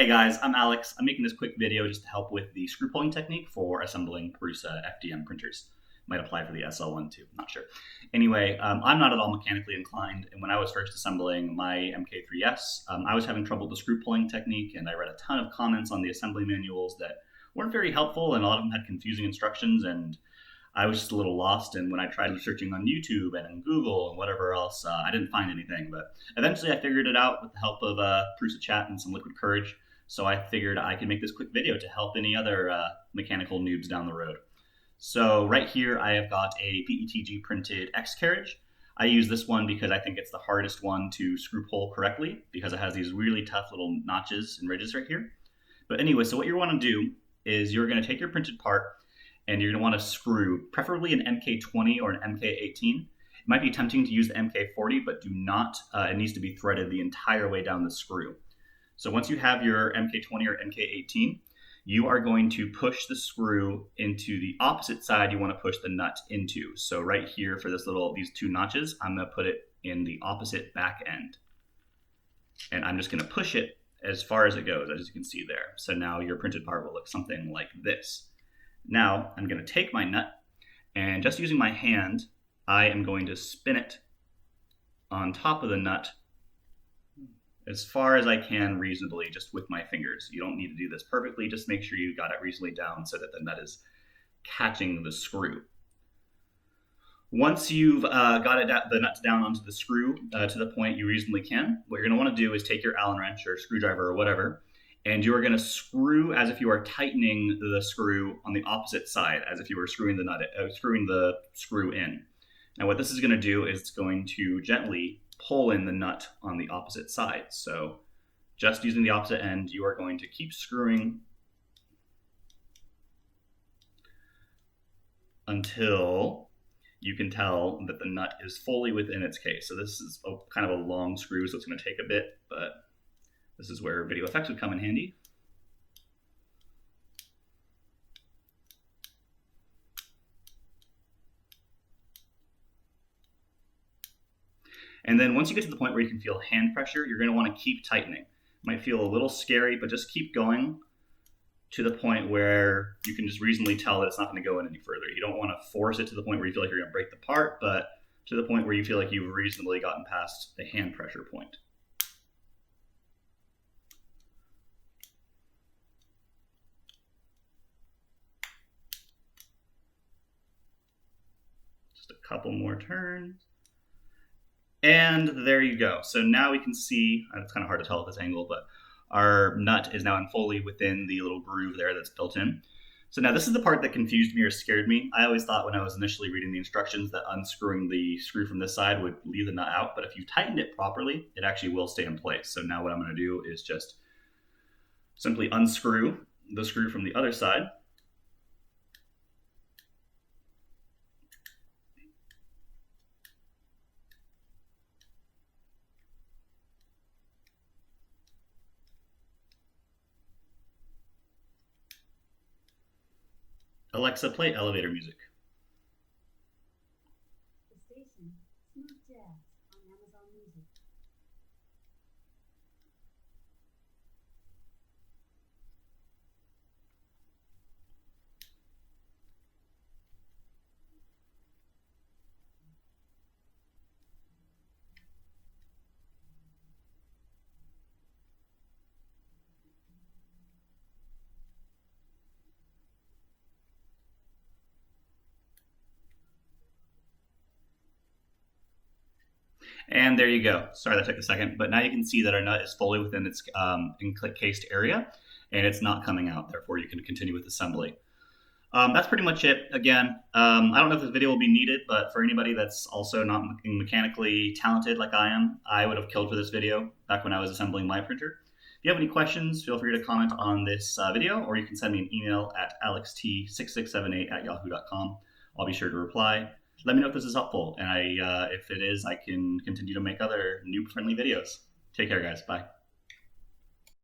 Hey guys, I'm Alex. I'm making this quick video just to help with the screw pulling technique for assembling Prusa FDM printers. Might apply for the SL1 too, not sure. Anyway, I'm not at all mechanically inclined, and when I was first assembling my MK3s, I was having trouble with the screw pulling technique, and I read a ton of comments on the assembly manuals that weren't very helpful, and a lot of them had confusing instructions, and I was just a little lost. And when I tried searching on YouTube and in Google and whatever else, I didn't find anything. But eventually I figured it out with the help of Prusa chat and some liquid courage. So I figured I could make this quick video to help any other mechanical noobs down the road. So right here I have got a PETG printed X carriage. I use this one because I think it's the hardest one to screw pull correctly because it has these really tough little notches and ridges right here. But anyway, so what you want to do is you're going to take your printed part and you're going to want to screw preferably an MK20 or an MK18. It might be tempting to use the MK40, but do not. It needs to be threaded the entire way down the screw. So once you have your MK20 or MK18, you are going to push the screw into the opposite side you want to push the nut into. So right here for these two notches, I'm going to put it in the opposite back end. And I'm just going to push it as far as it goes, as you can see there. So now your printed part will look something like this. Now I'm going to take my nut and just using my hand, I am going to spin it on top of the nut as far as I can reasonably, just with my fingers. You don't need to do this perfectly, just make sure you got it reasonably down so that the nut is catching the screw. Once you've got the nuts down onto the screw to the point you reasonably can, what you're going to want to do is take your Allen wrench or screwdriver or whatever, and you're going to screw as if you are tightening the screw on the opposite side, as if you were screwing the screw in. Now what this is going to do is it's going to gently pull in the nut on the opposite side. So just using the opposite end, you are going to keep screwing until you can tell that the nut is fully within its case. So this is kind of a long screw, so it's going to take a bit, but this is where video effects would come in handy. And then once you get to the point where you can feel hand pressure, you're going to want to keep tightening. It might feel a little scary, but just keep going to the point where you can just reasonably tell that it's not going to go in any further. You don't want to force it to the point where you feel like you're going to break the part, but to the point where you feel like you've reasonably gotten past the hand pressure point. Just a couple more turns. And there you go. So now we can see, it's kind of hard to tell at this angle, but our nut is now fully within the little groove there that's built in. So now this is the part that confused me or scared me. I always thought when I was initially reading the instructions that unscrewing the screw from this side would leave the nut out, but if you tightened it properly, it actually will stay in place. So now what I'm going to do is just simply unscrew the screw from the other side. Alexa, play elevator music. The station, Smooth Jazz on Amazon Music. And there you go. Sorry that took a second, but now you can see that our nut is fully within its encased area and it's not coming out. Therefore, you can continue with assembly. That's pretty much it. Again, I don't know if this video will be needed, but for anybody that's also not mechanically talented like I am, I would have killed for this video back when I was assembling my printer. If you have any questions, feel free to comment on this video, or you can send me an email at alxt6678@yahoo.com. I'll be sure to reply. Let me know if this is helpful, and if it is, I can continue to make other noob-friendly videos. Take care, guys. Bye.